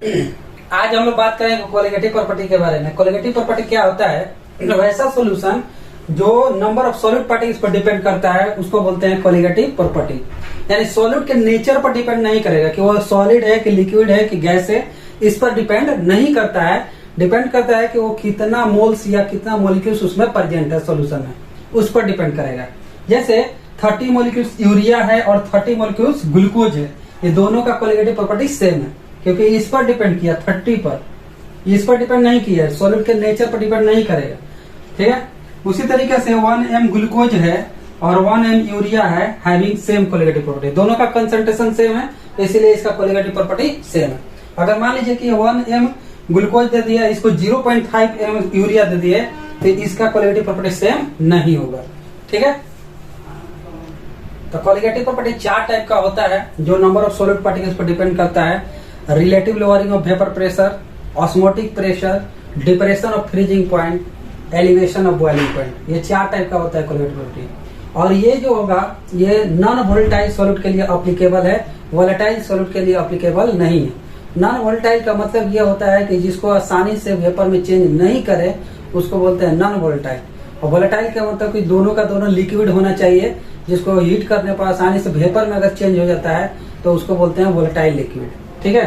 आज हम लोग बात करेंगे कोलिगेटिव प्रॉपर्टी के बारे में। कोलिगेटिव प्रॉपर्टी क्या होता है? वैसा सॉल्यूशन जो नंबर ऑफ सॉलिड पार्टिकल्स पर डिपेंड करता है उसको बोलते हैं कोलिगेटिव प्रॉपर्टी। यानी सॉलिड के नेचर पर डिपेंड नहीं करेगा कि वो सॉलिड है कि लिक्विड है कि गैस है, इस पर डिपेंड नहीं करता है। डिपेंड करता है कि वो कितना मोल्स या कितना मॉलिक्यूल्स उसमें प्रेजेंट है सॉल्यूशन में, उस पर डिपेंड करेगा। जैसे 30 मॉलिक्यूल्स यूरिया है और 30 मॉलिक्यूल्स ग्लूकोज है, ये दोनों का कोलिगेटिव प्रॉपर्टी सेम है क्योंकि इस पर डिपेंड किया 30 पर, इस पर डिपेंड नहीं किया, सॉलिड के नेचर पर डिपेंड नहीं करेगा। ठीक है, उसी तरीके से 1m ग्लूकोज है और 1m यूरिया है, हैविंग सेम कोलिगेटिव प्रॉपर्टी। दोनों का कंसंट्रेशन सेम है, इसीलिए इसका कोलिगेटिव प्रॉपर्टी सेम है। अगर मान लीजिए कि 1m ग्लूकोज दे दिया, इसको 0.5m यूरिया दे दिए, तो इसका कोलिगेटिव प्रॉपर्टी सेम नहीं होगा। ठीक है, तो कोलिगेटिव प्रॉपर्टी 4 टाइप का होता है जो नंबर ऑफ सॉलिड पार्टिकल्स पर डिपेंड करता है। Relative lowering of vapour pressure, osmotic pressure, depression of freezing point, elevation of boiling point, ये 4 टाइप का होता है कोलिगेटिव प्रॉपर्टी। और ये जो होगा ये नॉन वोलेटाइल सॉलिड के लिए अप्लीकेबल है, वोलेटाइल सॉलिड के लिए अप्लीकेबल नहीं है। नॉन वोलेटाइल का मतलब ये होता है कि जिसको आसानी से वेपर में चेंज नहीं करे उसको बोलते हैं नॉन वोलेटाइल। और वोलेटाइल का मतलब कि दोनों का दोनों लिक्विड होना चाहिए, जिसको हीट करने पर आसानी से वेपर में अगर चेंज हो जाता है तो उसको बोलते हैं वोलेटाइल लिक्विड। ठीक है,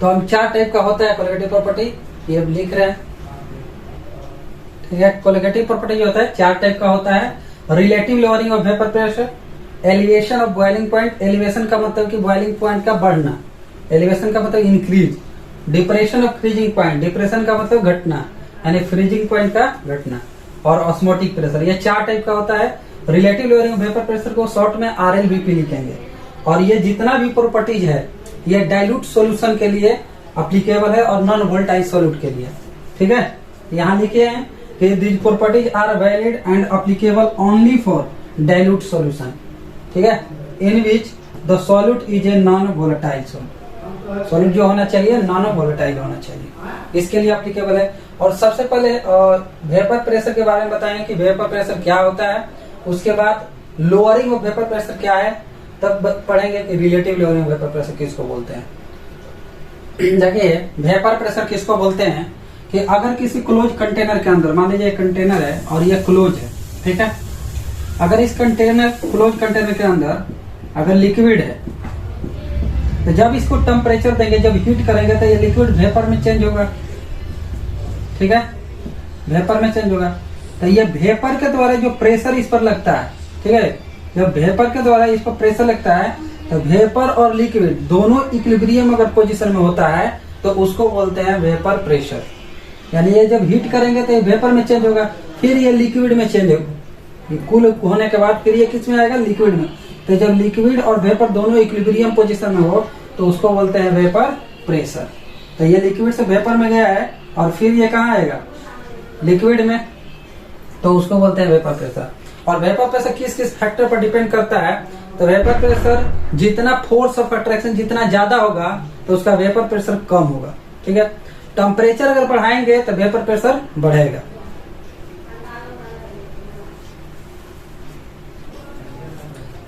तो हम 4 टाइप का होता है कोलिगेटिव प्रॉपर्टी, ये लिख रहे हैं। ठीक है, कोलिगेटिव प्रॉपर्टी जो होता है 4 टाइप का होता है। Relative lowering of vapour pressure, elevation of boiling point, elevation का मतलब कि बॉइलिंग पॉइंट का बढ़ना, एलिवेशन का मतलब increase. Depression of freezing point, depression का मतलब घटना यानी फ्रीजिंग पॉइंट का घटना। और ऑस्मोटिक प्रेशर, ये 4 टाइप का होता है। Relative lowering of vapour pressure को शॉर्ट में RLVP लिखेंगे। और ये जितना भी प्रॉपर्टीज है ये डाइल्यूट सॉल्यूशन के लिए अप्लीकेबल है और नॉन वोलेटाइल सॉल्यूट के लिए। ठीक है, यहाँ लिखे हैं कि these properties are valid and applicable only for dilute solution. ठीक है, in which the solute is a non volatile solute. Solute जो होना चाहिए नॉन वोलेटाइल होना चाहिए, इसके लिए अप्लीकेबल है। और सबसे पहले वेपर प्रेशर के बारे में बताएं कि वेपर प्रेशर क्या होता है, उसके बाद लोअरिंग ऑफ वेपर प्रेशर क्या है, तब पढ़ेंगे कि relative lowering of vapour pressure किसको बोलते हैं। देखिए वेपर प्रेशर किसको बोलते हैं कि अगर किसी क्लोज कंटेनर के अंदर, मान लीजिए कंटेनर है और ये क्लोज है, ठीक है, अगर इस कंटेनर क्लोज कंटेनर के अंदर अगर लिक्विड है तो जब इसको टेम्परेचर देंगे, जब हीट करेंगे तो ये लिक्विड वेपर में चेंज होगा। ठीक है, वेपर में चेंज होगा। तो ये वेपर के द्वारा जो प्रेशर इस पर लगता है, ठीक है, जब वेपर के द्वारा इस पर प्रेशर लगता है तो वेपर और लिक्विड दोनों इक्विलिब्रियम अगर पोजीशन में होता है तो उसको बोलते हैं वेपर प्रेशर। यानी ये जब हीट करेंगे तो ये वेपर में चेंज होगा, फिर ये लिक्विड में चेंज होगा। कूल होने के बाद फिर ये किस में आएगा? लिक्विड में। तो जब लिक्विड और वेपर दोनों इक्विलिब्रियम पोजीशन में हो तो उसको बोलते हैं वेपर प्रेशर। तो ये लिक्विड से वेपर में गया है और फिर ये कहाँ आएगा? लिक्विड में, तो उसको बोलते हैं वेपर प्रेशर। और वेपर प्रेशर किस किस फैक्टर पर डिपेंड करता है? तो वेपर प्रेशर जितना फोर्स ऑफ अट्रैक्शन जितना ज्यादा होगा तो उसका वेपर प्रेशर कम होगा। ठीक है, टेम्परेचर अगर बढ़ाएंगे तो वेपर प्रेशर बढ़ेगा।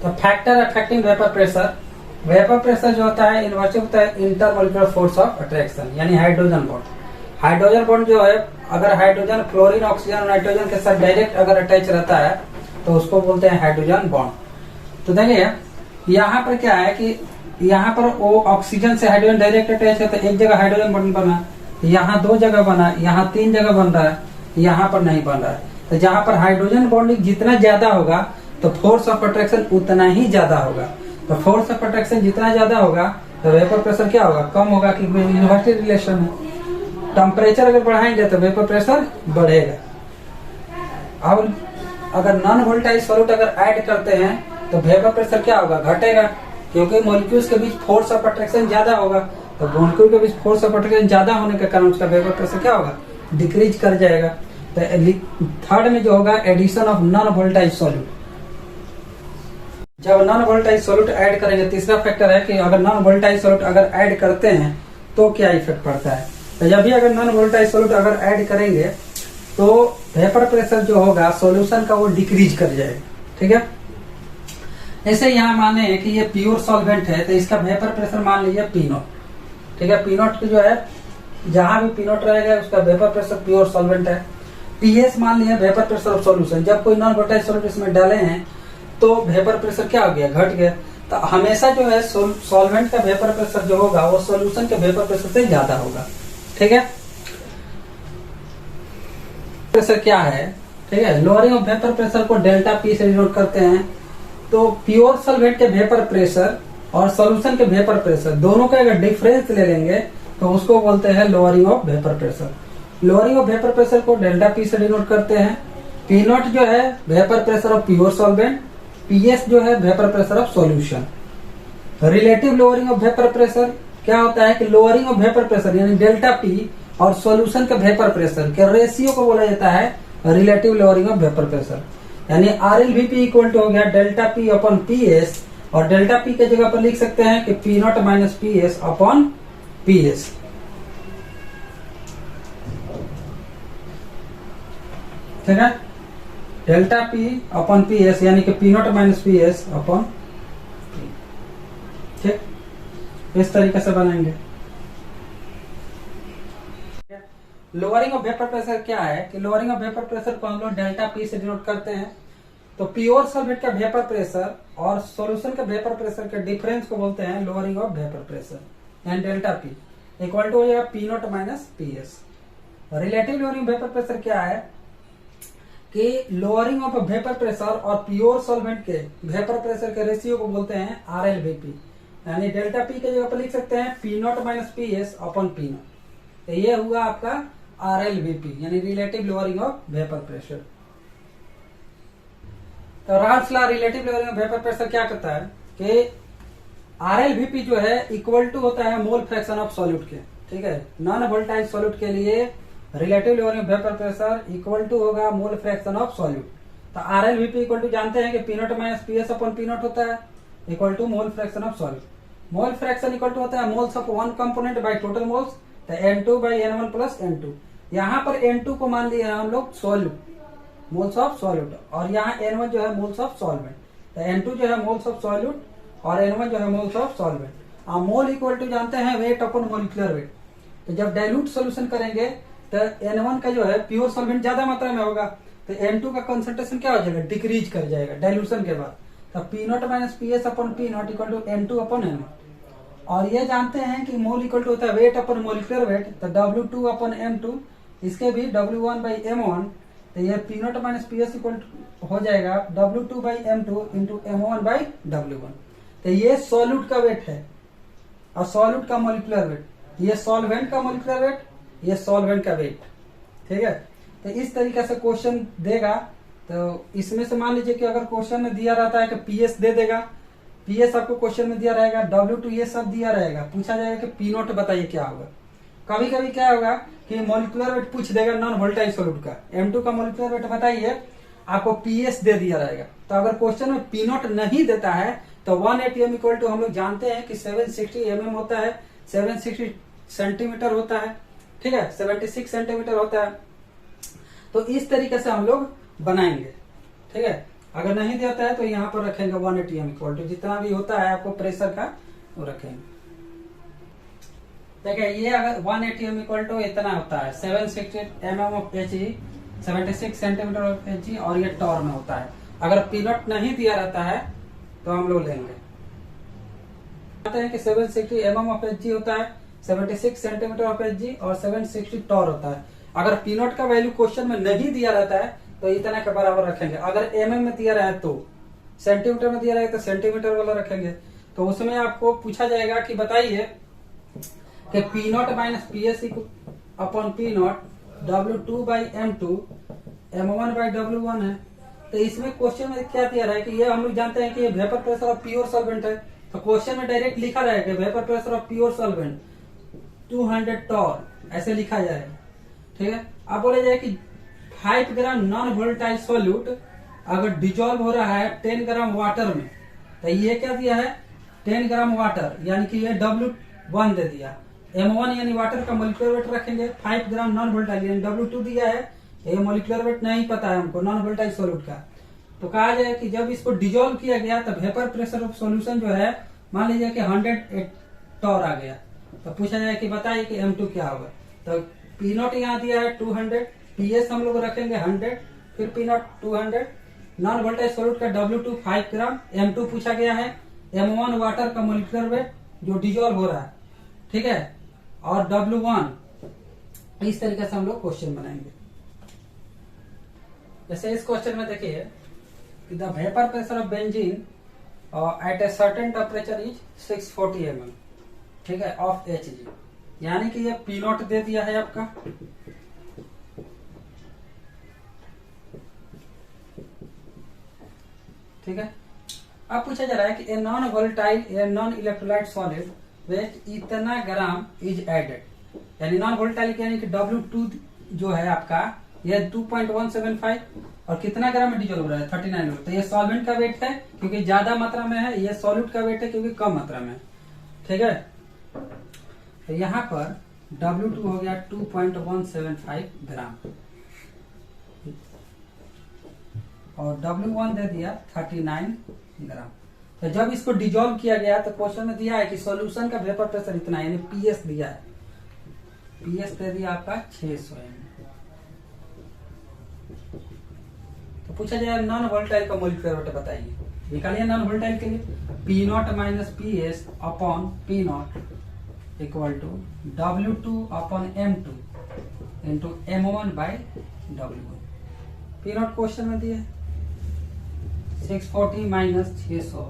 तो factor affecting vapour pressure, vapour pressure जो होता है इन्वर्सिव होता है इंटरमोलिकुलर फोर्स ऑफ अट्रैक्शन यानी हाइड्रोजन बॉन्ड। हाइड्रोजन बॉन्ड जो है, अगर हाइड्रोजन फ्लोरीन ऑक्सीजन नाइट्रोजन के साथ डायरेक्ट अगर अटैच रहता है तो उसको बोलते हैं हाइड्रोजन बॉन्ड। तो देखिए यहाँ पर क्या है कि यहाँ पर वो ऑक्सीजन से हाइड्रोजन डायरेक्ट अटैच है तो एक जगह हाइड्रोजन बॉन्ड बना, यहाँ 2 जगह बना, यहाँ 3 जगह बन रहा है, यहाँ पर नहीं बन रहा है। तो जहाँ पर हाइड्रोजन बॉन्डिंग जितना ज्यादा होगा तो फोर्स ऑफ अट्रैक्शन उतना ही ज्यादा होगा। तो फोर्स ऑफ अट्रैक्शन जितना ज्यादा होगा तो वेपर प्रेशर क्या होगा? कम होगा, क्योंकि इन्वर्सली रिलेशन है। टेम्परेचर अगर बढ़ाएंगे तो वेपर प्रेशर बढ़ेगा। अब अगर नॉन वोलेटाइल सॉल्यूट अगर ऐड करते हैं तो वेपर प्रेशर क्या होगा? घटेगा, क्योंकि मॉलिक्यूल्स के बीच फोर्स ऑफ अट्रैक्शन ज्यादा होगा। तो मॉलिक्यूल के बीच फोर्स ऑफ अट्रैक्शन ज्यादा होने के कारण उसका वेपर प्रेशर क्या होगा? डिक्रीज कर जाएगा। तो थर्ड में जो होगा addition of non volatile solute. जब नॉन वोलेटाइल सॉल्यूट ऐड करेंगे, तीसरा फैक्टर है कि अगर नॉन वोलेटाइल सॉल्यूट अगर ऐड करते हैं तो क्या इफेक्ट पड़ता है। तो जब भी अगर नॉन वोलेटाइल सॉल्यूट अगर ऐड करेंगे तो वेपर प्रेशर जो होगा सॉल्यूशन का वो डिक्रीज कर जाएगा। ठीक है, ऐसे यहाँ माने कि ये प्योर सॉल्वेंट है तो इसका वेपर प्रेशर मान लीजिए P0। ठीक है। पी नॉट जो है, जहां भी पी नॉट रहेगा उसका वेपर प्रेशर प्योर सॉल्वेंट है। पीएस मान लिया वेपर प्रेशर ऑफ सॉल्यूशन। जब कोई नॉन वोलेटाइल सॉल्यूट इसमें डाले हैं तो वेपर प्रेशर क्या हो गया, घट गया। तो हमेशा जो है सॉल्वेंट का वेपर प्रेशर जो होगा वो सॉल्यूशन के वेपर प्रेशर से ज्यादा होगा, ठीक है। प्रेशर क्या है, ठीक है। लोअरिंग ऑफ वेपर प्रेशर को डेल्टा पी से डिनोट करते हैं। तो प्योर सॉल्वेंट के वेपर प्रेशर और सॉल्यूशन के वेपर प्रेशर दोनों का अगर डिफरेंस ले लेंगे तो उसको बोलते हैं lowering of vapour pressure. Lowering of vapour pressure को डेल्टा पी से डिनोट करते हैं। पी नॉट जो है vapour pressure of pure solvent, PS जो है vapour pressure of solution. Relative lowering of vapour pressure क्या होता है कि लोअरिंग ऑफ वेपर प्रेशर यानी डेल्टा पी और सॉल्यूशन के वेपर प्रेशर के रेशियो को बोला जाता है relative lowering of vapour pressure. यानी RLVP इक्वल टू हो गया डेल्टा पी अपॉन पीएस, और डेल्टा पी के जगह पर लिख सकते हैं कि P not minus PS upon PS, ठीक है। डेल्टा पी अपॉन पीएस यानी कि P not minus PS upon, ठीक, इस तरीके से बनाएंगे। लोअरिंग ऑफ वेपर प्रेशर क्या है कि लोअरिंग ऑफ वेपर प्रेशर को हम लोग डेल्टा पी से डिनोट करते हैं। तो प्योर सॉल्वेंट का वेपर प्रेशर और सॉल्यूशन के वेपर प्रेशर के डिफरेंस को बोलते हैं lowering of vapour pressure and delta P equal to हो जाएगा P not minus PS. Relative lowering vapour pressure क्या है कि लोअरिंग ऑफ वेपर प्रेशर और प्योर सॉल्वेंट के वेपर प्रेशर के रेशियो को बोलते हैं RLVP। यानी डेल्टा पी के जगह पर लिख सकते हैं P not minus PS upon P naught. तो ये हुआ आपका RLVP यानी relative lowering of vapour pressure. तो Raoult's law relative lowering of vapour pressure क्या कहता है कि RLVP जो है इक्वल टू होता है मोल फ्रैक्शन ऑफ सॉल्यूट के, ठीक है। नॉन वोलेटाइल सॉल्यूट के लिए relative lowering of vapour pressure equal to होगा मोल फ्रैक्शन ऑफ सॉल्यूट। तो RLVP इक्वल टू जानते हैं कि P not minus PS upon P not होता है equal to mole fraction of solute. Mole fraction equal to होता है moles of one component by total moles, तो N2 by N1 plus N2। यहाँ पर N2 को मान लिया हम लोग सॉल्यूट, मोल्स ऑफ सॉल्यूट, और यहाँ N1 जो है मोल्स ऑफ सॉल्वेंट। तो N2 जो है मोल्स ऑफ सॉल्यूट और N1 जो है moles of solvent. Mole equal to जानते हैं वेट अपॉन मोलिकुलर वेट। तो जब डाइल्यूट सोल्यूशन करेंगे तो N1 का जो है प्योर सॉल्वेंट ज्यादा मात्रा में होगा, तो N2 का कंसंट्रेशन क्या हो जाएगा, डिक्रीज कर जाएगा डाइल्यूशन के बाद। तो P not minus PS upon P not equal to N2 upon N1। और ये जानते हैं कि मोल इक्वल टू होता है वेट अपॉन मोलिकुलर वेट, तो W2 अपॉन M2, इसके भी W1 बाई M1। तो ये P not minus PS equal हो जाएगा W2 by M2 into M1 by W1। तो ये सॉल्यूट का वेट है और सॉल्यूट का मोलिकुलर वेट, ये सॉल्वेंट का मोलिकुलर वेट, ये सॉल्वेंट का वेट, ठीक है। तो इस तरीके से क्वेश्चन देगा। तो इसमें से मान लीजिए कि अगर क्वेश्चन में दिया रहता है कि पीएस दे देगा, पीएस आपको क्वेश्चन में दिया रहेगा, W2 ये सब दिया रहेगा, पूछा जाएगा कि पी नॉट बताइए क्या होगा। कभी कभी क्या होगा कि मोलिकुलर वेट पूछ देगा नॉन वोलेटाइल सॉल्यूट का, M2 का मोलिकुलर वेट बताइए, आपको पीएस दे दिया रहेगा। तो अगर क्वेश्चन में पी नॉट नहीं देता है तो 1 ATM इक्वल टू हम लोग जानते हैं कि 760 mm होता है, 760 सेंटीमीटर होता है, ठीक है, 76 सेंटीमीटर होता है। तो इस तरीके से हम लोग बनाएंगे, ठीक है। अगर नहीं देता है तो यहाँ पर रखेंगे 1 ATM इक्वल टू जितना भी होता है आपको प्रेशर का वो रखेंगे। देखिए ये अगर 1 ATM इक्वल टू इतना होता है 760 mm of Hg, 76 centimetre of Hg, और ये टॉर में होता है। अगर पी नॉट नहीं दिया रहता है तो हम लोग लेंगे, कहते हैं कि 760 mm ऑफ Hg होता है, 76 सेंटीमीटर ऑफ Hg और 760 टॉर होता है। अगर पी नॉट का वैल्यू क्वेश्चन में नहीं दिया रहता है तो इतना के बराबर रखेंगे। अगर mm में दिया रहे तो, सेंटीमीटर में दिया रहे तो सेंटीमीटर वाला रखेंगे। तो उसमें आपको पूछा जाएगा कि बताइए कि P not minus PS upon P not W2 by M2 M1 by W1 है। तो इसमें क्वेश्चन में क्या दिया रहा है कि ये हम लोग जानते हैं कि ये vapour pressure of pure solvent है। तो क्वेश्चन में डायरेक्ट लिखा रहेगा vapour pressure of pure solvent 200 torr, ऐसे लिखा जाएगा, ठीक है। अब बोले जाए कि 5 ग्राम नॉन वोलेटाइल सॉल्यूट अगर डिजोल्व हो रहा है 10 ग्राम वाटर में, तो ये क्या दिया है 10 ग्राम वाटर, यानी कि ये W1 दे दिया। M1 यानी वाटर का मोलिकुलर वेट रखेंगे, 5 ग्राम नॉन वोलेटाइल यानी W2 दिया है, ये मोलिकुलर वेट नहीं पता है हमको नॉन वोलेटाइल सॉल्यूट का। तो कहा जाए कि जब इसको डिजोल्व किया गया तो वेपर प्रेशर ऑफ सॉल्यूशन जो है मान लीजिए कि 100 टॉर आ गया, तो पूछा जाए कि बताइए कि M2 क्या होगा। तो पी नॉट यहाँ दिया है 200, PS हम लोग रखेंगे 100, फिर P not 200। Non volatile solute का W2 5 ग्राम, M2 पूछा गया है, M1 वाटर का मोलिकुलर वेट जो डिजोल्व हो रहा है, ठीक है, और W1। इस तरीके से हम लोग क्वेश्चन बनाएंगे। जैसे इस क्वेश्चन में देखिए, the vapour pressure of benzene at a certain temperature is 640 ml, ठीक है, ऑफ Hg, यानी कि ये पी नॉट दे दिया है आपका, ठीक है। अब पूछा जा रहा है कि a non volatile a non electrolyte solid weight इतना ग्राम इज एडेड, यानी नॉन वोलेटाइल यानी कि W2 जो है आपका ये 2.175 और कितना ग्राम में डिजोल्व हो रहा है 39 ml। तो ये सॉल्वेंट का वेट है क्योंकि ज्यादा मात्रा में है, ये सॉल्यूट का वेट है क्योंकि कम मात्रा में है, ठीक है। तो यहाँ पर W2 हो गया 2.175 ग्राम और W1 दे दिया 39 ग्राम। तो जब इसको डिजोल्व किया गया तो क्वेश्चन में दिया है कि सॉल्यूशन का वेपर प्रेशर इतना, यानी PS दिया है, PS दे दिया आपका 600 ml। तो पूछा जाए नॉन वोलेटाइल का मोलिकुलर वेट बताइए, निकालिए नॉन वोलेटाइल के लिए। P not minus PS upon P not equal to W2 upon M2 into M1 by W1। P not question में दिए 640 माइनस 600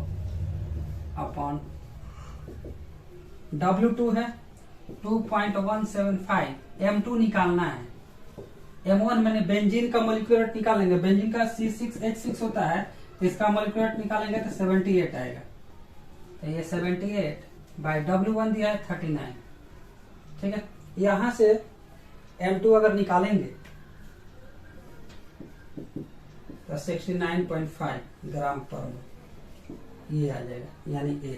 अपॉन W2 है 2.175, M2 निकालना है, M1 मैंने बेंजीन का मोलिकुलर वेट निकालेंगे, बेंजीन का C6H6 होता है, तो इसका मोलिकुलर वेट निकालेंगे तो 78 आएगा। तो ये 78 बाय W1 दिया है 39, ठीक है। यहां से M2 अगर निकालेंगे तो 69.5 ग्राम पर मोल ये आ जाएगा, यानी A।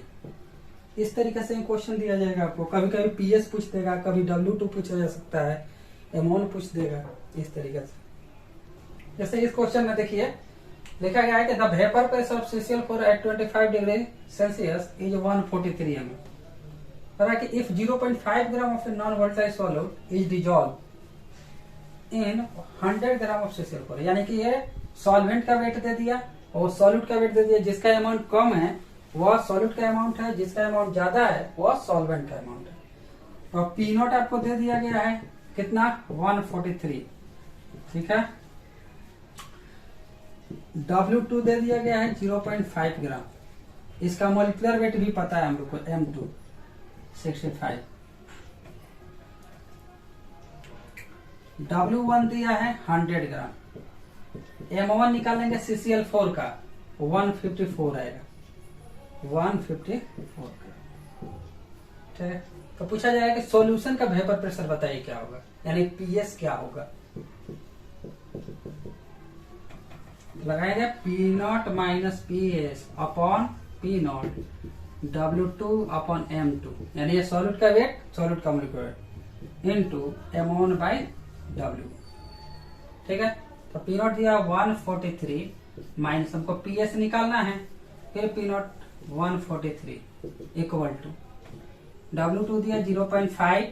इस तरीके से क्वेश्चन दिया जाएगा आपको, कभी कभी PS पूछ देगा, कभी W2 पूछा जा सकता है, M1 पूछ देगा, इस तरीके से। जैसे इस क्वेश्चन में देखिए लिखा गया है कि the vapour pressure of CCl4 at 25 degree Celsius is 143 ml। कहा कि if 0.5 gram of a non volatile solute is dissolve in 100 gram of CCl4, यानी कि ये सॉल्वेंट का वेट दे दिया और सॉल्यूट का वेट दे दिया। जिसका अमाउंट कम है वह सॉल्यूट का अमाउंट है, जिसका अमाउंट ज्यादा है वह सॉल्वेंट का अमाउंट है। और पी नॉट आपको दे दिया गया है कितना 143, ठीक है। W2 दे दिया गया है 0.5 ग्राम, इसका मोलिकुलर वेट भी पता है हम लोग को M2 65। W1 दिया है 100 ग्राम, M1 निकालेंगे CCl4 का 154 आएगा, 154 ठीक है। तो पूछा जाएगा कि सॉल्यूशन का वेपर प्रेशर बताइए क्या होगा, यानी PS क्या होगा। लगाएंगे P not minus PS upon P not W2 upon M2, यानी ये सॉल्यूट का वेट, सॉल्यूट का molecular weight into M1 by W, ठीक है। तो पी नॉट दिया 143 माइनस हमको PS निकालना है, फिर P not 143 equal to W2 दिया 0.5,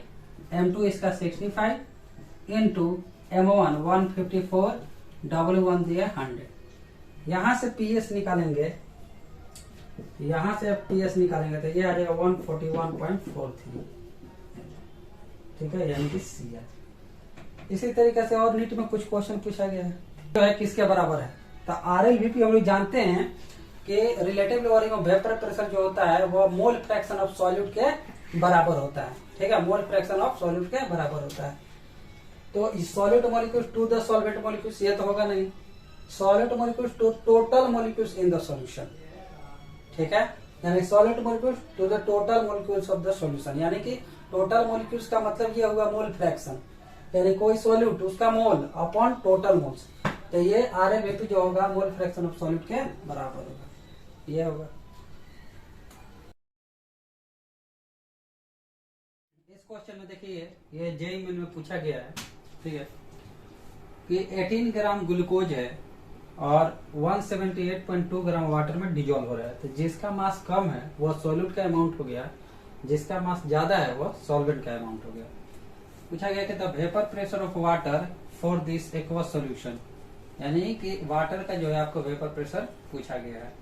M2 इसका 65 इंटू M1 154, W1 दिया 100। यहां से PS निकालेंगे, यहां से PS निकालेंगे तो ये आ जाएगा 141.43, ठीक है, यानी कि C है। इसी तरीके से और नीट में कुछ क्वेश्चन पूछा गया है तो है किसके बराबर है। तो RLVP हम लोग जानते हैं कि relative lowering of vapour pressure जो होता है वो मोल फ्रैक्शन ऑफ सॉल्यूट के बराबर होता है, ठीक है, मोल फ्रैक्शन ऑफ सॉल्यूट के बराबर होता है। तो solute molecules to the solvent molecules ये तो होगा नहीं, solvent molecules to total molecules in the solution, ठीक है, यानी solvent molecules to the total molecules of the solution, यानी कि टोटल मॉलिक्यूल्स का मतलब ये हुआ मोल फ्रैक्शन, यानी कोई सॉल्यूट उसका मोल अपॉन टोटल मोल्स। तो ये RLVP जो होगा मोल फ्रैक्शन ऑफ सॉल्यूट के बराबर होगा, ये होगा। इस क्वेश्चन में देखिए ये जेईई मेन में पूछा गया है, ठीक है, कि 18 ग्राम ग्लूकोज है और 178.2 ग्राम वाटर में डिजोल्व हो रहा है। तो जिसका मास कम है वह सॉल्यूट का अमाउंट हो गया जिसका मास ज्यादा है वो सॉल्वेंट का अमाउंट हो गया। पूछा गया कि the vapour pressure of water for this aqueous solution, यानी कि वाटर का जो है आपको वेपर प्रेशर पूछा गया है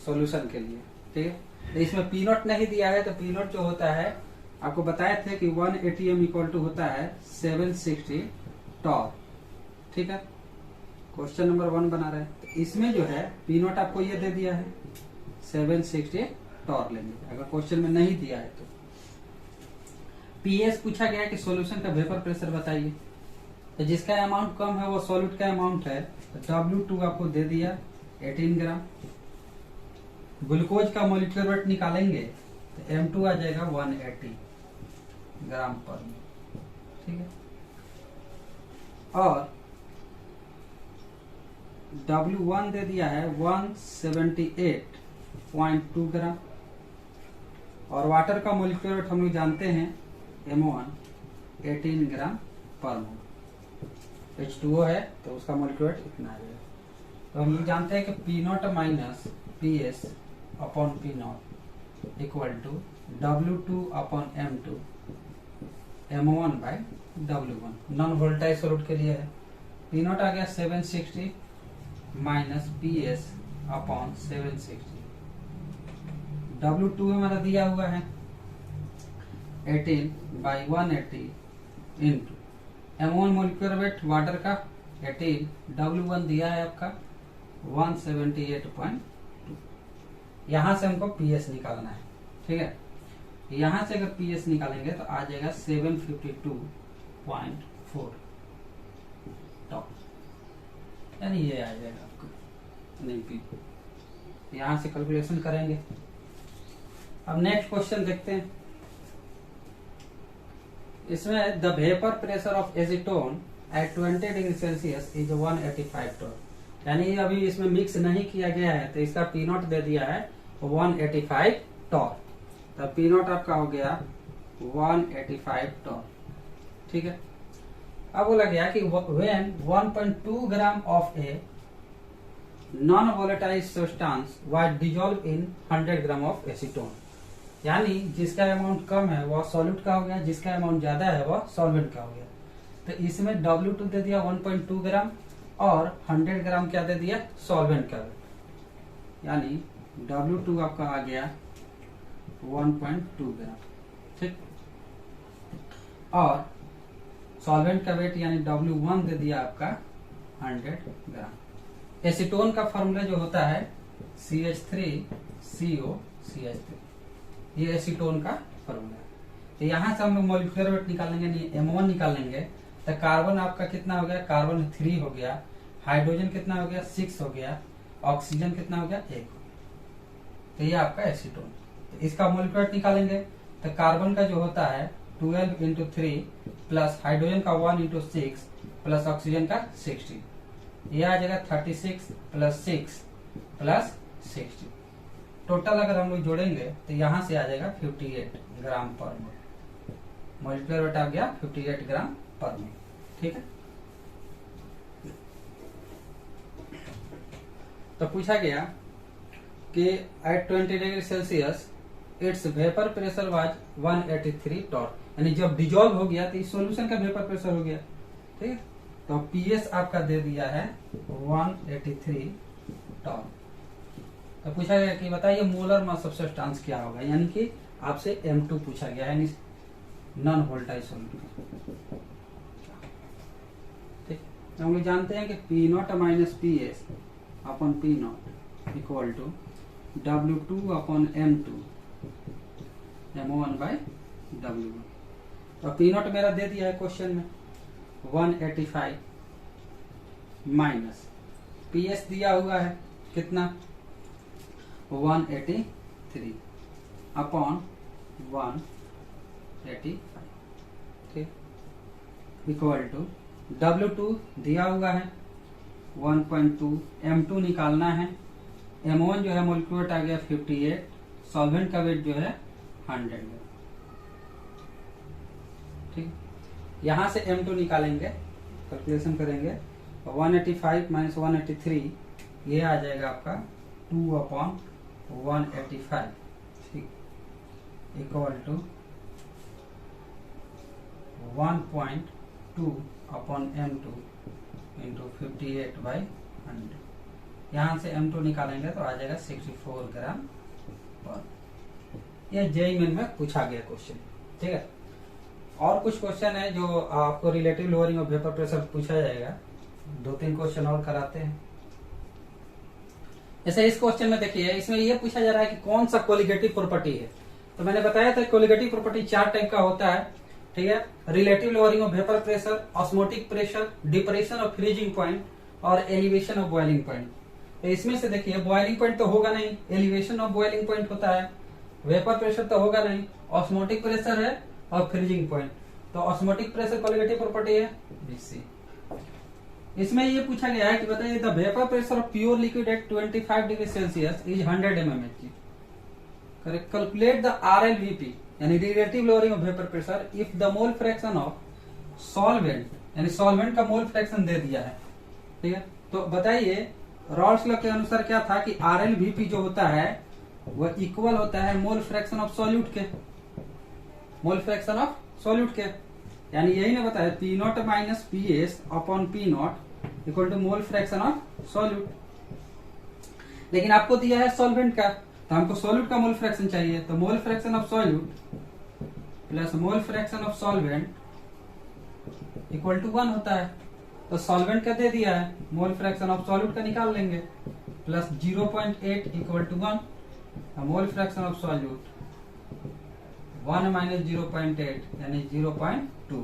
सॉल्यूशन के लिए। ठीक है, तो इसमें पी नॉट नहीं दिया है, तो पी नॉट जो होता है आपको बताए थे कि 1 ATM इक्वल टू होता है 760 टॉर। ठीक है, क्वेश्चन नंबर 1 बना रहे हैं, तो इसमें जो है पी नॉट आपको ये दे दिया है 760 टॉर लेंगे, अगर क्वेश्चन में नहीं दिया है तो। पीएस पूछा गया है कि सॉल्यूशन का वेपर प्रेशर बताइए, तो जिसका अमाउंट कम है वो सॉल्यूट का अमाउंट है, तो W2 आपको दे दिया 18 ग्राम। ग्लूकोज का मॉलिक्यूलर वेट निकालेंगे तो M2 आ जाएगा 180 ग्राम पर मोल। ठीक है, और W1 दे दिया है 178.2 ग्राम, और वाटर का मॉलिक्यूलर वेट हम लोग जानते हैं M1 18 ग्राम पर मोल। H2O है तो उसका मॉलिक्यूलर वेट इतना आ जाएगा। तो हम लोग जानते हैं कि P naught minus PS upon P naught equal to W2 upon M2 M1 by W1, non volatile solute के लिए है। P नॉट आ गया 760 माइनस PS अपॉन 760, W2 हमारा दिया हुआ है 18 by 180 into M1 molecular weight water का 18, W1 दिया है आपका 178.2। यहां से हमको PS निकालना है। ठीक है, यहां से अगर PS निकालेंगे तो आ जाएगा 752.4 टॉप, यानी ये आ जाएगा आपको नहीं पी। यहां से कैलकुलेशन करेंगे। अब नेक्स्ट क्वेश्चन देखते हैं। इसमें the vapour pressure of acetone at 20 degree Celsius is 185 torr, यानी अभी इसमें मिक्स नहीं किया गया है, तो इसका पी नॉट दे दिया है 185 टॉर। तो पी नॉट आपका हो गया 185 टॉर। ठीक है, अब बोला गया कि when 1.2 gram of a non volatile substance was dissolve in 100 gram of acetone, यानी जिसका अमाउंट कम है वह सॉल्यूट का हो गया, जिसका अमाउंट ज्यादा है वह सॉल्वेंट का हो गया। तो इसमें W2 दे दिया 1.2 ग्राम और 100 ग्राम क्या दे दिया सॉल्वेंट का, यानी W2 आपका आ गया 1.2 ग्राम। ठीक, और सॉल्वेंट का वेट यानी W1 दे दिया आपका 100 ग्राम। एसीटोन का फॉर्मूला जो होता है CH3COCH3, ये एसीटोन का फॉर्मूला है। तो यहां से हम लोग मॉलिक्यूलर वेट निकालेंगे, नहीं M1 निकालेंगे, तो कार्बन आपका कितना हो गया, कार्बन 3 हो गया, हाइड्रोजन कितना हो गया 6 हो गया, ऑक्सीजन कितना हो गया 1 हो गया। तो ये आपका एसीटोन। तो इसका मॉलिक्यूलर वेट निकालेंगे तो कार्बन का जो होता है 12 इंटू 3 प्लस हाइड्रोजन का 1 इंटू 6 प्लस ऑक्सीजन का 60, ये आ जाएगा 36 प्लस 6 प्लस 60। टोटल अगर हम लोग जोड़ेंगे तो यहां से आ जाएगा 58 ग्राम पर मोल। मॉलिक्यूलर वेट आ गया 58 ग्राम पर मोल। ठीक है, तो पूछा गया कि at 20 degree Celsius its vapour pressure was 183 torr, यानी जब डिजॉल्व हो गया तो इस सॉल्यूशन का वेपर प्रेशर हो गया। ठीक है, तो पीएस आपका दे दिया है 183 टॉर। तो पूछा गया कि बताइए मोलर मास ऑफ सब्सटेंस क्या होगा, यानी कि आपसे M2 पूछा गया है, नॉन वोलेटाइल सॉल्यूट। ठीक, हम लोग जानते हैं कि P naught minus PS upon P naught equal to W2 upon M2 M1 by W1। तो P नॉट मेरा दे दिया है क्वेश्चन में 185 माइनस PS दिया हुआ है कितना 183 अपॉन 185। ठीक, इक्वल टू W2 दिया हुआ है 1.2, M2 निकालना है, M1 जो है मॉलिक्यूलर वेट आ गया 58, सॉल्वेंट का वेट जो है 100। ठीक, यहां से M2 निकालेंगे, कैलकुलेशन करेंगे, 185 माइनस 183 ये आ जाएगा आपका 2 अपॉन 185। ठीक, equal to 1.2 upon m2 into 58/100। यहाँ से m2 निकालेंगे तो आ जाएगा 64 ग्राम पर। यह जेईई मेन में पूछा गया क्वेश्चन। ठीक है, और कुछ क्वेश्चन है जो आपको relative lowering of vapour pressure पूछा जाएगा। 2-3 क्वेश्चन और कराते हैं। जैसे इस क्वेश्चन में देखिए, इसमें यह पूछा जा रहा है कि कौन सा कोलिगेटिव प्रॉपर्टी है। तो मैंने बताया था कोलिगेटिव प्रॉपर्टी 4 टाइप का होता है। ठीक है, relative lowering of vapour pressure, osmotic pressure, depression of freezing point और एलिवेशन ऑफ बॉइलिंग पॉइंट। तो इसमें से देखिए बॉइलिंग पॉइंट तो होगा नहीं, एलिवेशन ऑफ बॉइलिंग पॉइंट होता है, वेपर प्रेशर तो होगा नहीं, ऑस्मोटिक प्रेशर है और फ्रीजिंग पॉइंट। तो ऑस्मोटिक प्रेशर कोलिगेटिव प्रॉपर्टी है BC। इसमें ये पूछा गया है कि बताइए the vapour pressure of pure liquid at 25 degree Celsius is 100 mmHg। Correct, calculate the RLVP यानी relative lowering of vapour pressure if the mole fraction of solvent, यानी सॉल्वेंट का मोल फ्रैक्शन दे दिया है। ठीक है, तो बताइए रॉल्स लॉ के अनुसार क्या था कि RLVP जो होता है वह इक्वल होता है मोल फ्रैक्शन ऑफ सॉल्यूट के, मोल फ्रैक्शन ऑफ सॉल्यूट के, यानी यही ना बताया P0 minus PS upon P0 equal to mole fraction of solute. लेकिन आपको दिया है सॉल्वेंट का, तो हमको सॉल्यूट का मोल फ्रैक्शन चाहिए। तो mole fraction of solute plus mole fraction of solvent equal to 1 होता है। तो सॉल्वेंट का दे दिया है, मोल फ्रैक्शन ऑफ सॉल्यूट का निकाल लेंगे, plus 0.8 equal to 1, mole fraction of solute 1 minus 0.8 यानी 0.2।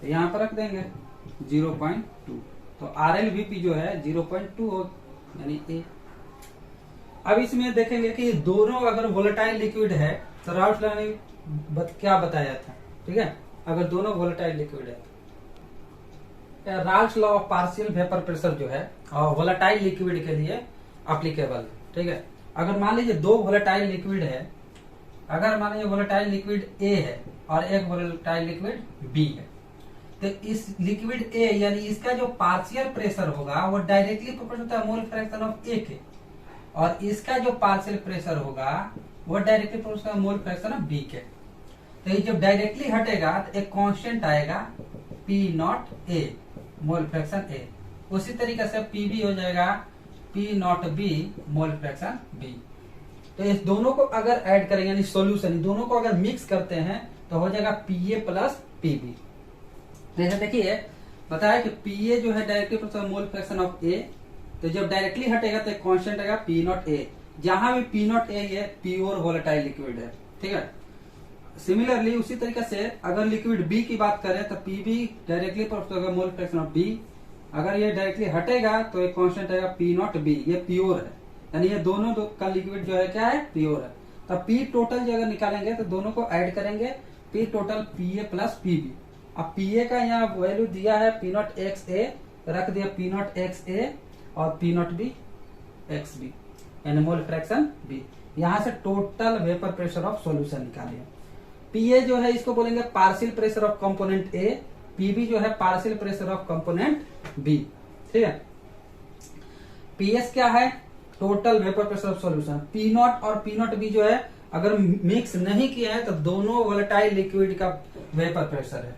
तो यहाँ पर रख देंगे 0.2। तो RLVP जो है 0.2 हो यानी A। अब इसमें देखेंगे कि दोनों अगर वोलेटाइल लिक्विड है तो राउल्स लॉ ने क्या बताया था। ठीक है, अगर दोनों वोलेटाइल लिक्विड है, Raoult's law of partial vapour pressure जो है वोलेटाइल लिक्विड के लिए अप्लीकेबल है। ठीक है, अगर मान लीजिए 2 वोलेटाइल लिक्विड है, अगर मान लीजिए वोलेटाइल लिक्विड A है और एक वोलेटाइल लिक्विड B है, तो इस लिक्विड A यानी इसका जो पार्शियल प्रेशर होगा वो डायरेक्टली प्रोपोर्शनल होता है मोल फ्रैक्शन ऑफ A के, और इसका जो पार्शियल प्रेशर होगा वो directly proportional mole fraction of B के। तो ये जब डायरेक्टली हटेगा तो एक कांस्टेंट आएगा P0A मोल फ्रैक्शन A। उसी तरीके से PB हो जाएगा P0B मोल फ्रैक्शन B। तो इस दोनों को अगर ऐड करेंगे यानी सॉल्यूशन, दोनों को अगर मिक्स करते हैं तो हो जाएगा PA प्लस PB। जैसे देखिए बताया कि PA जो है directly proportional mole fraction of A, तो जब डायरेक्टली हटेगा तो एक कांस्टेंट आएगा P0A। जहां भी P0A ये प्योर वोलेटाइल लिक्विड है। ठीक है, सिमिलरली उसी तरीके से अगर लिक्विड B की बात करें तो PB directly proportional mole fraction of B। अगर ये डायरेक्टली हटेगा तो एक कांस्टेंट आएगा P0B, ये प्योर है, यानी ये दोनों का लिक्विड जो है क्या है, प्योर है। तो P टोटल जो अगर निकालेंगे तो दोनों को ऐड करेंगे, P total PA plus PB। अब PA का यहाँ वैल्यू दिया है P0XA, रख दिया P0XA और P0B XB यानी मोल फ्रैक्शन B। यहाँ से total vapour pressure of solution निकालिए। PA जो है इसको बोलेंगे partial pressure of component A, PB जो है partial pressure of component B। ठीक है, PS क्या है, total vapour pressure of solution. P0 और P0B जो है अगर मिक्स नहीं किया है तो दोनों वोलेटाइल लिक्विड का वेपर प्रेशर है,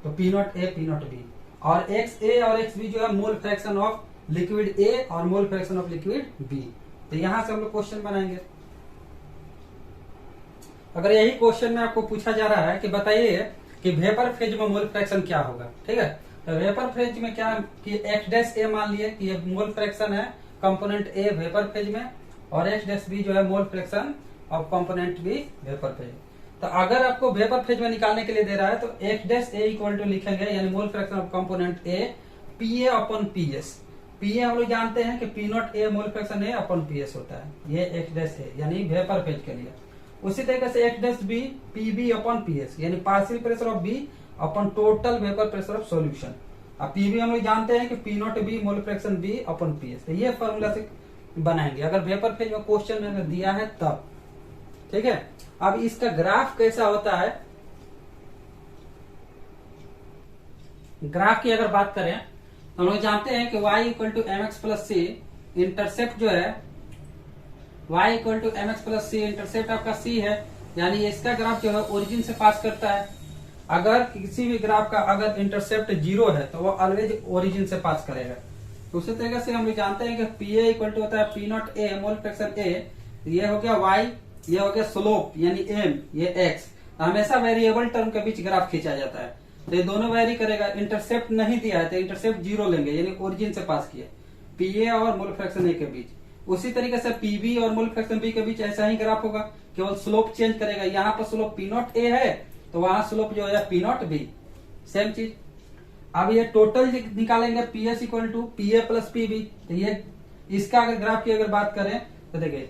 तो P0A P0B। और XA और XB जो है mole fraction of liquid A और मोल फ्रैक्शन ऑफ लिक्विड B। तो यहां से हम लोग क्वेश्चन बनाएंगे। अगर यही क्वेश्चन में आपको पूछा जा रहा है कि बताइए कि वेपर फेज में मोल फ्रैक्शन क्या होगा। ठीक है, तो वेपर फेज में क्या कि X' मान लिए कि ये मोल फ्रैक्शन है कंपोनेंट A वेपर फेज में, और X' जो है mole fraction of component B vapour phase. तो अगर आपको वेपर फेज में निकालने के लिए दे रहा है तो X' इक्वल टू लिखेंगे यानी मोल fraction of component A PA upon PS। PA हम लोग जानते हैं कि P0A mole fraction A upon PS होता है, ये X' यानी वेपर फेज के लिए। उसी तरीके से X' PB अपॉन PS यानी partial pressure of B upon total vapour pressure of solution. अब PB हम लोग जानते हैं कि P0B मोल फ्रैक्शन B अपॉन PS। तो ये फॉर्मूला से बनाएंगे अगर वेपर फेज में क्वेश्चन में दिया है तब। ठीक है, अब इसका ग्राफ कैसा होता है, ग्राफ की अगर बात करें तो हम लोग जानते हैं कि y equal to mx plus c, intercept जो है y equal to mx plus c, intercept आपका c है, यानी इसका ग्राफ जो है ओरिजिन से पास करता है। अगर किसी भी ग्राफ का अगर इंटरसेप्ट 0 है तो वो ऑलवेज ओरिजिन से पास करेगा। दूसरे तरीके से हम लोग जानते हैं कि पी ए इक्वल टू होता है P naught A mole fraction A. ये हो गया वाई, ये हो गया स्लोप यानी एम, ये एक्स। हमेशा वेरिएबल टर्म के बीच ग्राफ खींचा जाता है, तो ये दोनों वेरी करेगा। इंटरसेप्ट नहीं दिया है तो इंटरसेप्ट 0 लेंगे, यानी ओरिजिन से पास किया पी ए और मोल फ्रैक्शन ए के बीच। उसी तरीके से पीबी और मोल फ्रैक्शन बी के बीच ऐसा ही ग्राफ होगा, केवल स्लोप चेंज करेगा। यहाँ पर स्लोप पी नॉट ए है तो वहां स्लोप जो है पी नॉट बी, सेम चीज। अब ये टोटल निकालेंगे P S equal to P A plus P B. तो ये इसका अगर ग्राफ की अगर बात करें तो देखिए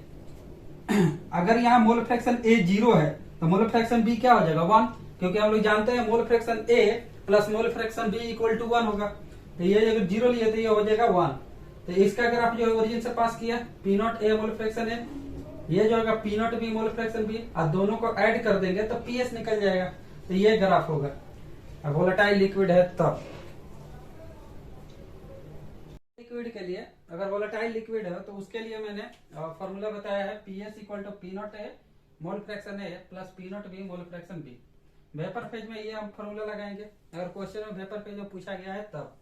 अगर यहाँ मोल फ्रैक्शन ए 0 है तो मोल फ्रैक्शन बी क्या हो जाएगा 1, क्योंकि हम लोग जानते हैं mole fraction A plus mole fraction B equal to 1 होगा। तो ये अगर 0 लिए तो ये हो जाएगा 1। तो इसका ग्राफ जो है ओरिजिन से पास किया P naught A mole fraction A, ये जो होगा P naught B mole fraction B, और दोनों को ऐड कर देंगे तो पी एस निकल जाएगा। तो ये ग्राफ होगा। अब वोलेटाइल लिक्विड है तब लिक्विड के लिए, अगर वोलेटाइल लिक्विड है तो उसके लिए मैंने फॉर्मूला बताया है P S equal to P naught A mole fraction A plus P naught B mole fraction B. Vapour phase में ये हम फॉर्मूला लगाएंगे। अगर क्वेश्चन में वेपर फेज में पूछा गया है तब,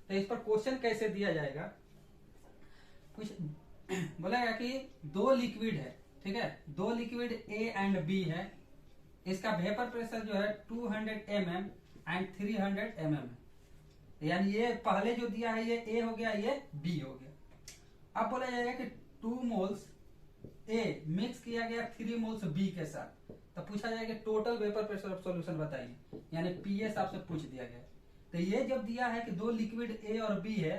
तो इस पर क्वेश्चन कैसे दिया जाएगा, कुछ बोलेगा कि दो लिक्विड है, ठीक है, दो लिक्विड ए एंड बी है। इसका वेपर प्रेशर जो है 200 mm एंड 300 mm है। यानी ये पहले जो दिया है ये ए हो गया, ये बी हो गया। अब बोला जाएगा कि 2 मोल्स ए मिक्स किया गया 3 मोल्स बी के साथ, तो पूछा जाएगा total vapour pressure of solution बताइए, यानी पीएस आपसे पूछ दिया गया। तो ये जब दिया है कि दो लिक्विड ए और बी है,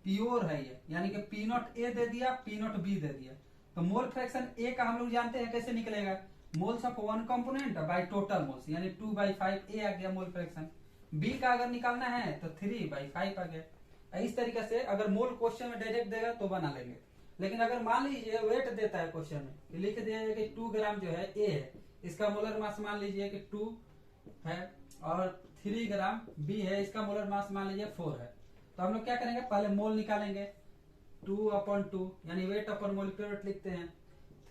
प्योर है ये, यानी कि पी नॉट ए दे दिया, पी नॉट बी दे दिया, तो मोल फ्रैक्शन ए का हम लोग जानते हैं कैसे निकलेगा, moles of one component by total moles, यानी 2/5 ए आ गया मोल फ्रैक्शन। बी का अगर निकालना है तो 3/5 आ गया। इस तरीके से अगर मोल क्वेश्चन में डायरेक्ट देगा तो बना लेंगे। लेकिन अगर मान लीजिए वेट देता है क्वेश्चन में, लिख दिया है कि 2 ग्राम जो है ए है, इसका मोलर मास मान लीजिए कि 2 है, और 3 ग्राम बी है, इसका मोलर मास मान लीजिए 4 है। तो हम लोग क्या करेंगे, पहले मोल निकालेंगे 2/2, यानी वेट अपन मोलिक्यूलर वेट लिखते हैं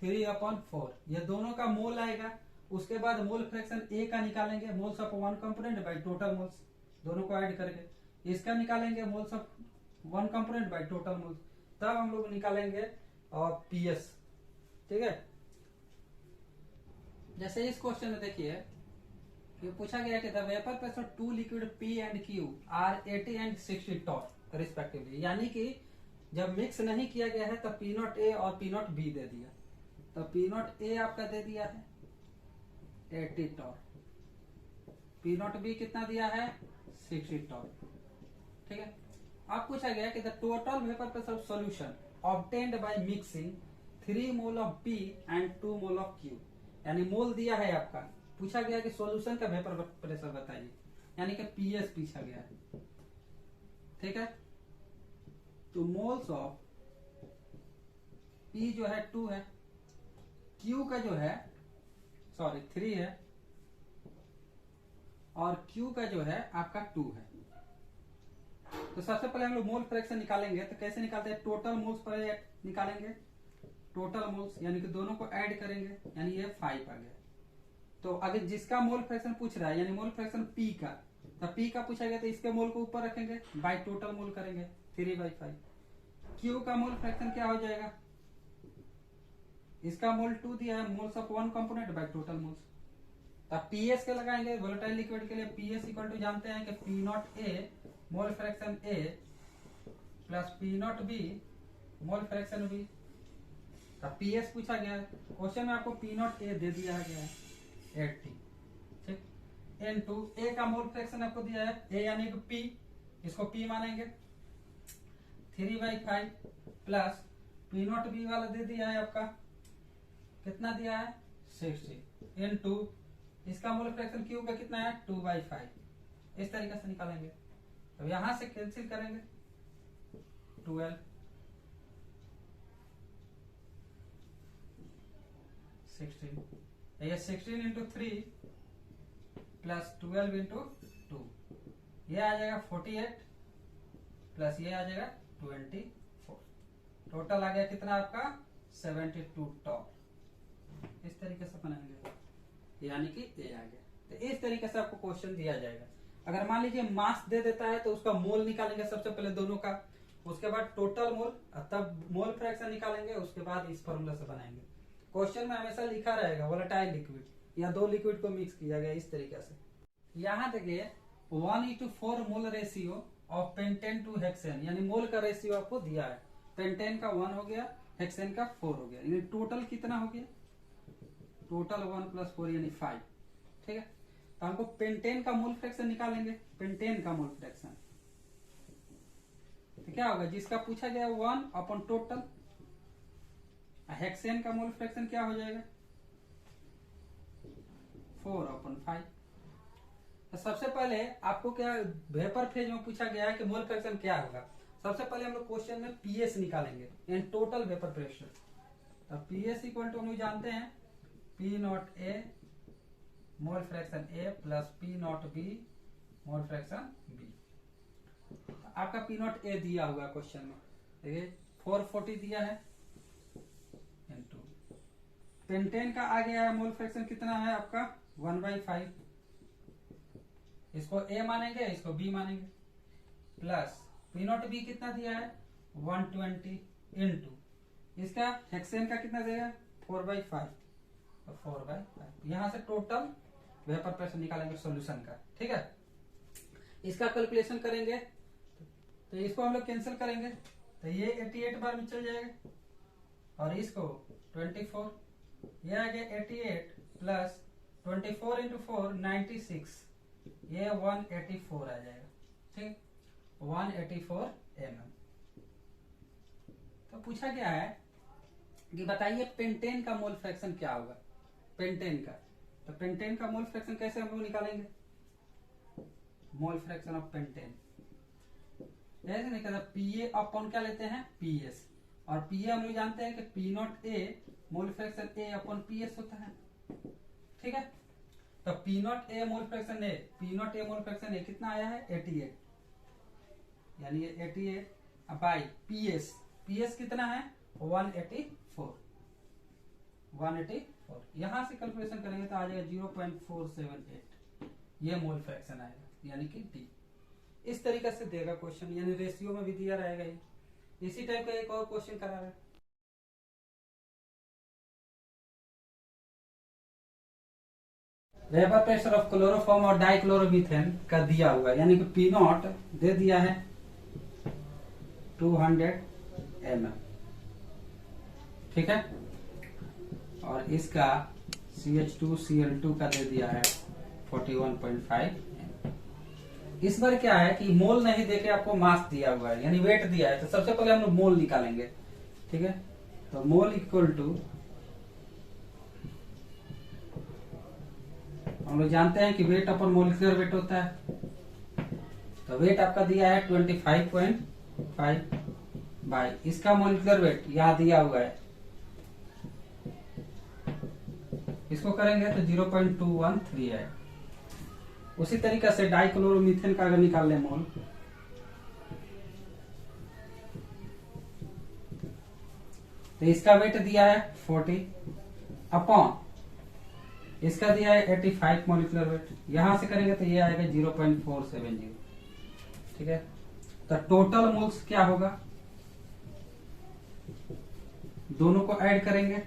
3/4, ये दोनों का मोल आएगा। उसके बाद मोल फ्रैक्शन ए का निकालेंगे, moles of one component by total moles, दोनों को ऐड करके। इसका निकालेंगे moles of one component by total moles, तब हम लोग निकालेंगे और पीएस, ठीक है। जैसे इस क्वेश्चन में देखिए ये पूछा गया कि the vapour pressure 2 liquid P and Q are 80 and 60 torr respectively, यानी कि जब मिक्स नहीं किया गया है तब पी नॉट ए और पी नॉट बी दे दिया। तो पी नॉट ए आपका दे दिया है 80 टॉर, पी नॉट बी कितना दिया है 60 टॉर, ठीक है। अब पूछा गया कि the total vapour pressure solution obtained by mixing 3 mole of P and 2 mole of Q, यानी मोल दिया है आपका, पूछा गया कि सॉल्यूशन का वेपर प्रेशर बताइए, यानी कि पीएस पूछा गया है, ठीक है। तो मोल्स ऑफ पी जो है 2 है, क्यू का जो है 3 है, और क्यू का जो है आपका 2 है। तो सबसे पहले हम लोग मोल फ्रैक्शन निकालेंगे। तो कैसे निकालते हैं, टोटल मोल्स पर निकालेंगे, टोटल मोल्स यानी कि दोनों को ऐड करेंगे, यानी ये 5 आ गया। तो अगर जिसका मोल फ्रैक्शन पूछ रहा है, यानी मोल फ्रैक्शन पी का, तो पी का पूछा गया तो इसके मोल को ऊपर रखेंगे, बाय टोटल मोल करेंगे 3/5। क्यू का मोल फ्रैक्शन क्या हो जाएगा, इसका मोल 2 दिया है, moles of one component by total moles. अब पीएस के लगाएंगे वोलेटाइल लिक्विड के लिए, पीएस इक्वल टू जानते हैं कि P naught A mole fraction A plus P naught B mole fraction B. तब पीएस पूछा गया है क्वेश्चन में, आपको पी नॉट ए दे दिया गया है 80, ठीक। इनटू ए का मोल फ्रैक्शन आपको दिया है, ए यानी कि पी, इसको पी मानेंगे 3/5 प्लस पी नॉट बी वाला दे दिया है आपका, कितना दिया है 60, इनटू इसका मोल फ्रैक्शन क्यू का कितना है 2/5। इस तरीके से निकालेंगे। अब यहां से कैंसिल करेंगे 12, 16, ये 16 इंटू 3 प्लस 12 इंटू 2, ये आ जाएगा 48 प्लस ये आ जाएगा 24, टोटल आ गया कितना आपका 72 टॉप। इस तरीके से बनाएंगे। यानी कि ए आ गया। तो इस तरीके से आपको क्वेश्चन दिया जाएगा। अगर मान लीजिए मास दे देता है तो उसका मोल निकालेंगे सबसे पहले दोनों का, उसके बाद टोटल मोल, तब मोल फ्रैक्शन निकालेंगे, उसके बाद इस फॉर्मूला से बनाएंगे। क्वेश्चन में हमेशा लिखा रहेगा वोलेटाइल लिक्विड या दो लिक्विड को मिक्स किया गया इस तरीके से। यहाँ देखिए 1:4 mole ratio of pentane two hexane, यानी मोल का रेशियो आपको दिया है। पेंटेन का 1 हो गया, हेक्सेन का 4 हो गया, यानी टोटल कितना हो गया, टोटल 1 + 4 यानी 5। ठीक है, तो हमको पेंटेन का मोल फ्रैक्शन निकालेंगे। पेंटेन का मोल फ्रैक्शन तो क्या होगा, जिसका पूछा गया 1 अपन टोटल। हेक्सेन का मोल फ्रैक्शन क्या हो जाएगा, 4/5। तो सबसे पहले आपको क्या वेपर फेज में पूछा गया है कि मोल फ्रैक्शन क्या होगा। सबसे पहले हम लोग क्वेश्चन में पीएस निकालेंगे, यानी टोटल वेपर प्रेशर। तो पीएस इक्वल टू हम लोग जानते हैं P0 A mole fraction A plus P0 B mole fraction B। आपका P0 A दिया हुआ क्वेश्चन में, देखिए 440 दिया है इनटू पेंटेन का आ गया है मोल फ्रैक्शन कितना है आपका 1/5। इसको A मानेंगे, इसको B मानेंगे, प्लस P0 B कितना दिया है 120 इनटू इसका हेक्सेन का कितना देगा 4/5, तो 4/5। यहां से टोटल वेपर प्रेशर निकालेंगे सॉल्यूशन का। ठीक है, इसका कैलकुलेशन करेंगे तो इसको हम लोग कैंसिल करेंगे, तो ये 88 बार में चल जाएगा, और इसको 24, ये आ गया 88 प्लस 24 × 4 96, ये 184 आ जाएगा। ठीक, 184 mm। तो पूछा गया है कि बताइए पेंटेन का मोल फ्रैक्शन क्या होगा, पेंटेन का। तो पेंटेन का मोल फ्रैक्शन कैसे हम लोग निकालेंगे, मोल फ्रैक्शन ऑफ पेंटेन ऐसे निकलता है पीए अपॉन क्या लेते हैं पीएस, और पीए हम लोग जानते हैं कि P0 A mole fraction A/PS होता है। ठीक है, तो P0 A mole fraction A कितना आया है 88, यानी ये 88 बाई PS कितना है 184। यहां से कैलकुलेशन करेंगे तो आ जाएगा 0.478, ये मोल फ्रैक्शन आएगा, यानी कि D। इस तरीके से देगा क्वेश्चन, यानी रेशियो में भी दिया रहेगा ये। इसी टाइप का एक और क्वेश्चन करा रहा है। वेपर प्रेशर ऑफ क्लोरोफॉर्म और डाइक्लोरोमीथेन का दिया हुआ है, यानी कि P0 दे दिया है 200 mm। ठीक है, और इसका CH2Cl2 का दे दिया है 41.5। इस बार क्या है कि मोल नहीं देके आपको मास दिया हुआ है, यानी वेट दिया है, तो सबसे पहले हम लोग मोल निकालेंगे। ठीक है, तो मोल इक्वल टू हम लोग जानते हैं कि वेट अपन मोलिकुलर वेट होता है, तो वेट आपका दिया है 25.5 बाई इसका मोलिकुलर वेट यहाँ दिया हुआ है, इसको करेंगे तो 0.213 है। उसी तरीके से डाइक्लोरोमीथेन का अगर निकाल लें मोल, तो इसका वेट दिया है 40 अपॉन इसका दिया है 85 मोलिकुलर वेट, यहां से करेंगे तो ये आएगा 0.470। ठीक है, तो टोटल मोल्स क्या होगा, दोनों को ऐड करेंगे,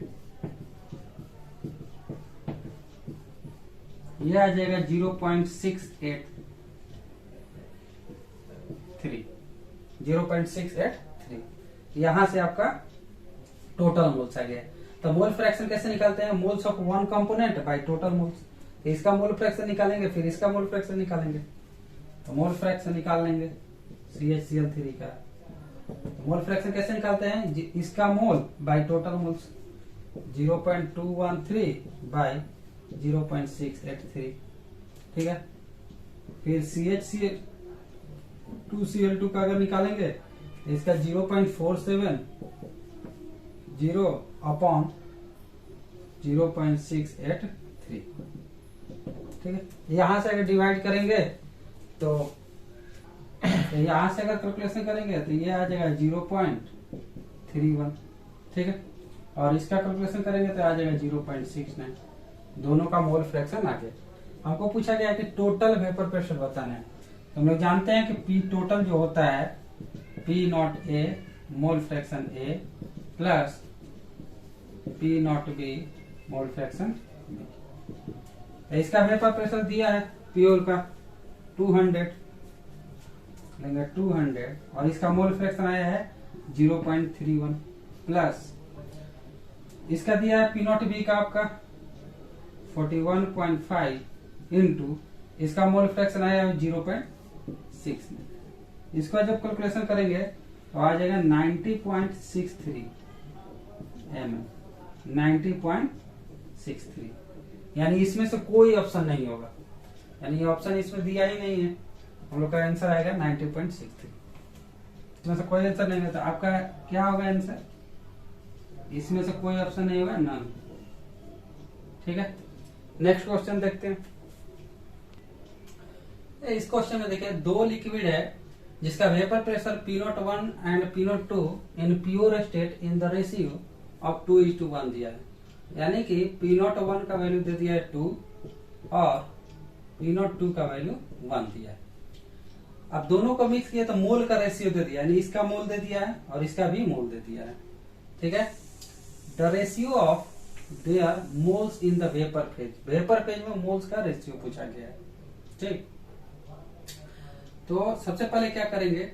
यह आ जाएगा 0.683। यहां से आपका टोटल मोल्स आ गया। तो मोल फ्रैक्शन कैसे निकालते हैं, moles of one component by total moles. तो इसका मोल फ्रैक्शन निकालेंगे, फिर इसका मोल फ्रैक्शन निकालेंगे, तो मोल फ्रैक्शन निकाल लेंगे CHCl3 का। मोल फ्रैक्शन कैसे निकालते हैं, इसका मोल बाय टोटल मोल्स 0.213 बाय 0.683। ठीक है, फिर CHCl2 का अगर निकालेंगे तो इसका 0.470 अपॉन 0.683। ठीक है, यहां से अगर डिवाइड करेंगे तो यहां से अगर कैलकुलेशन करेंगे तो ये आ जाएगा 0.31। ठीक है, और इसका कैलकुलेशन करेंगे तो आ जाएगा 0.69। दोनों का मोल फ्रैक्शन आ गया। हमको पूछा गया कि टोटल वेपर प्रेशर बताना है। तो हम लोग जानते हैं कि पी टोटल जो होता है P naught A mole fraction A plus P naught B mole fraction B. इसका वेपर प्रेशर दिया है प्योर का 200 लेंगे 200 और इसका मोल फ्रैक्शन आया है 0.31 प्लस इसका दिया है पी नॉट बी का आपका 41.5 इंटू इसका मोल फ्रैक्शन आया है 0.6। इसका जब कैलकुलेशन करेंगे तो आ जाएगा 90.63 mm 90.63 यानी इसमें से कोई ऑप्शन नहीं होगा, यानी ये ऑप्शन इसमें दिया ही नहीं है। हम लोग का आंसर आएगा 90.63। इसमें से कोई आंसर नहीं होता, आपका क्या होगा आंसर? इसमें से कोई ऑप्शन नहीं होगा, नन। ठीक है, नेक्स्ट क्वेश्चन देखते हैं। इस क्वेश्चन में देखिए दो लिक्विड है जिसका vapour pressure P01 and P02 in pure state in the ratio of 2:1 दिया है, यानी कि P01 का वैल्यू दे दिया है 2 और P02 का वैल्यू 1 दिया है। अब दोनों को मिक्स किया तो मोल का रेशियो दे दिया, यानी इसका मोल दे दिया है और इसका भी मोल दे दिया है। ठीक है, the ratio of their moles in the vapour phase. Vapour phase में मोल्स का रेशियो पूछा गया है। ठीक, तो सबसे पहले क्या करेंगे,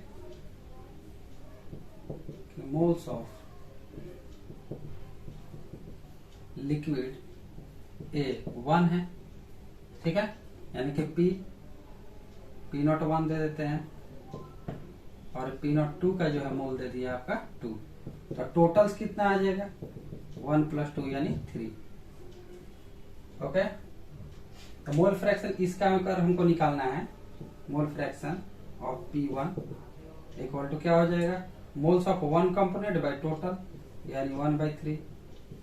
मोल्स ऑफ लिक्विड ए 1 है। ठीक है, यानी कि P01 दे देते हैं और P02 का जो है मोल दे दिया आपका 2। तो टोटल्स कितना आ जाएगा 1 + 2 यानी 3। ओके, तो मोल फ्रैक्शन इसका अगर हमको निकालना है, mole fraction of P1 equal to क्या हो जाएगा, moles of 1 component by total यानी 1/3।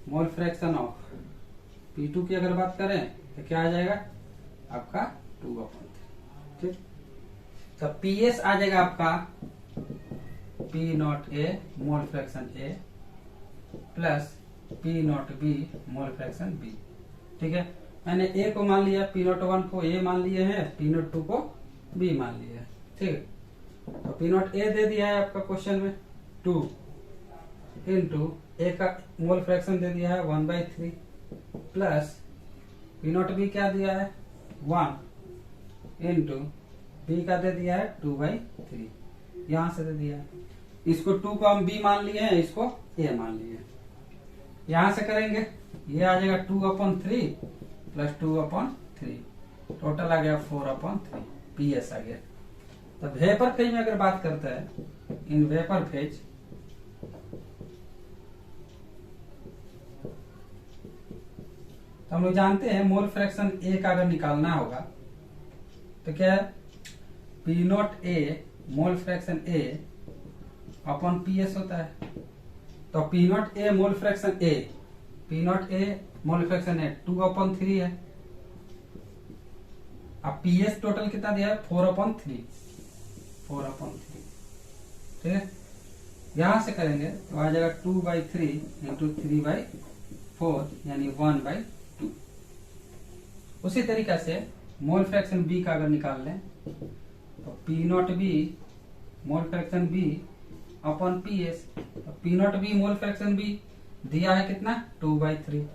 मोल फ्रैक्शन ऑफ P2 की अगर बात करें तो क्या आ जाएगा आपका 2/3। ठीक, तो PS आ जाएगा आपका P0A mole fraction A plus P0B mole fraction B। ठीक है, मैंने A को मान लिया, P01 को A मान लिए हैं, P02 को B मान लिया है। ठीक है, तो P0A दे दिया है आपका क्वेश्चन में 2 इंटू A का मोल फ्रैक्शन दे दिया है 1/3 प्लस P0B क्या दिया है 1 इंटू B का दे दिया है 2/3, यहां से दे दिया है। इसको 2 को हम B मान लिए हैं, इसको A मान लिए हैं। यहां से करेंगे, ये आ जाएगा 2/3 प्लस 2/3, टोटल आ गया 4/3, PS आ गया। तो वेपर फेज में अगर बात करते हैं, इन वेपर फेज तो हम लोग जानते हैं मोल फ्रैक्शन A का अगर निकालना होगा तो क्या है, P0A mole fraction A upon PS होता है। तो P0A mole fraction A, P0A mole fraction A 2/3 है। अब PS टोटल कितना दिया है 4/3। ठीक है, यहां से करेंगे तो आ जाएगा 2/3 इंटू 3/4 यानी 1/2। उसी तरीका से मोल फ्रैक्शन B का अगर निकाल लें तो P0B मोल फ्रैक्शन B अपॉन PS। तो P0B मोल फ्रैक्शन B दिया है कितना 2/3,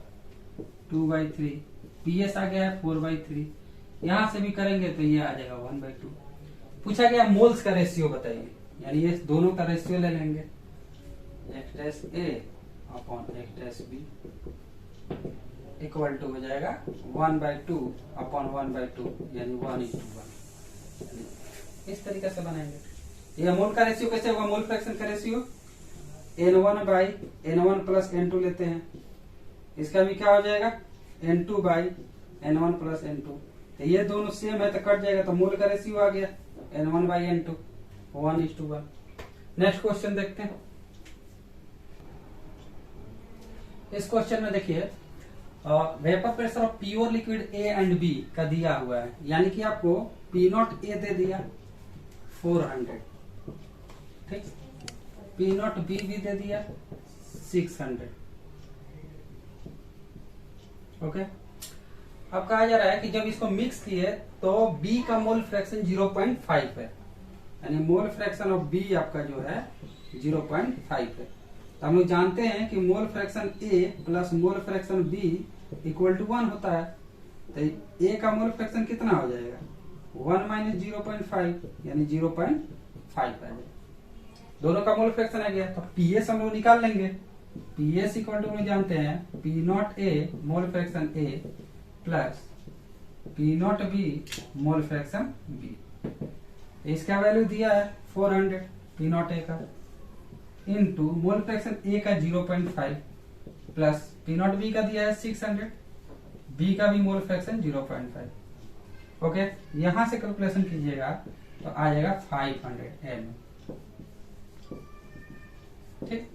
PS आ गया है 4/3। यहां से भी करेंगे तो ये आ जाएगा 1/2। पूछा गया मोल्स का रेशियो बताइए, यानी ये दोनों का रेशियो ले लेंगे, XA upon XB equal to हो जाएगा 1/2 अपॉन 1/2 यानी 1:1। इस तरीके से बनाएंगे। ये मोल का रेशियो कैसे होगा, मोल फ्रैक्शन का रेशियो N1/N1 प्लस N2 लेते हैं, इसका भी क्या हो जाएगा N2/N1 प्लस N2। तो ये दोनों सेम है तो कट जाएगा, तो मोल का रेशियो आ गया N1/N2 1:1। नेक्स्ट क्वेश्चन देखते हैं। इस क्वेश्चन में देखिए vapour pressure of pure liquid A and B का दिया हुआ है, यानी कि आपको P0A दे दिया 400, ठीक, P0B भी दे दिया 600। ओके, अब कहा जा रहा है कि जब इसको मिक्स किए तो B का मोल फ्रैक्शन 0.5 है, यानी मोल फ्रैक्शन ऑफ B आपका जो है 0.5 है। तो हम लोग जानते हैं कि mole fraction A plus mole fraction B equal to 1 होता है। तो A का मोल फ्रैक्शन कितना हो जाएगा, 1 माइनस 0.5 यानी 0.5 आ जाएगा। दोनों का मोल फ्रैक्शन आ गया। तो PS हम लोग निकाल लेंगे। PS इक्वल टू हम जानते हैं P naught A mole fraction A plus P not B mole fraction B। इसका वैल्यू दिया है 400 P नॉट A का, इनटू मोल फ्रैक्शन A का 0.5 प्लस P नॉट B का दिया है 600, B का भी मोल फ्रैक्शन 0.5। ओके, यहां से कैलकुलेशन कीजिएगा तो आ जाएगा 500 ml। ठीक,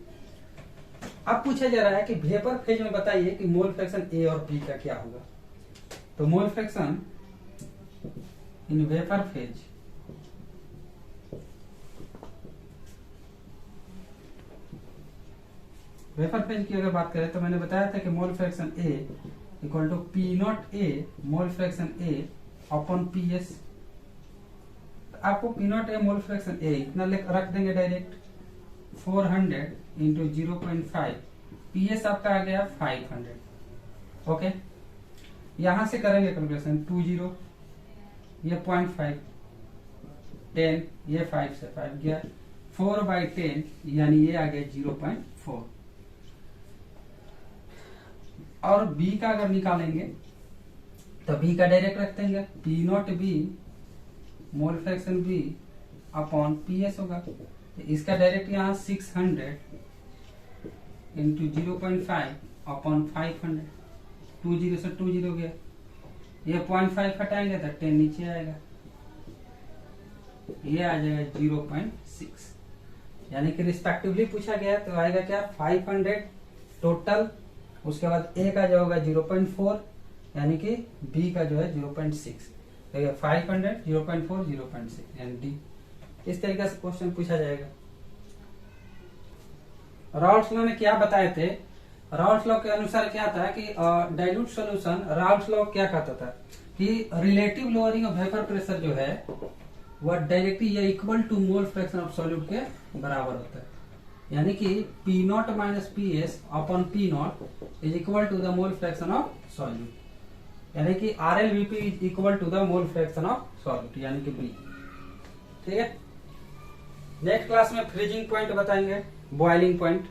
अब पूछा जा रहा है कि वेपर फेज में बताइए कि मोल फ्रैक्शन A और B का क्या होगा। तो mole fraction in vapour phase की अगर बात करें तो मैंने बताया था कि mole fraction A equal to P naught A mole fraction A upon PS। आपको P naught A mole fraction A इतना रख देंगे डायरेक्ट, 400 इंटू 0.5, PS आपका आ गया 500। ओके, यहां से करेंगे कैलकुलेशन, 20 ये 0.5, 10 ये 5 से 5 गया, 4/10 यानी ये आ गया 0.4। और B का अगर निकालेंगे तो B का डायरेक्ट रख देंगे, P not B mole fraction B upon PS होगा। इसका डायरेक्ट यहाँ 600 इंटू 0.5 अपॉन 500, 20 से 20 गया, ये 0.5 हटाएंगे तो 10 नीचे आएगा, ये आ जाएगा 0.6। यानी कि रिस्पेक्टिवली पूछा गया तो आएगा क्या 500 टोटल, उसके बाद A का जो होगा 0.4 यानी कि B का जो है 0.6, 500 0.4 0.6 यानी D। इस तरीके से क्वेश्चन पूछा जाएगा। राउल्ट्स लॉ ने क्या बताए थे, राउल्ट्स लॉ के अनुसार क्या था कि डाइल्यूट सॉल्यूशन, राउल्ट्स लॉ क्या कहता था कि relative lowering of vapour pressure जो है वह डायरेक्टली या equal to mole fraction of solute के बराबर होता है। यानी कि P naught minus PS upon P naught is equal to the mole fraction of solute, यानी कि RLVP is equal to the mole fraction of solute यानी कि B। ठीक है, नेक्स्ट क्लास में फ्रीजिंग पॉइंट बताएंगे, बॉइलिंग पॉइंट।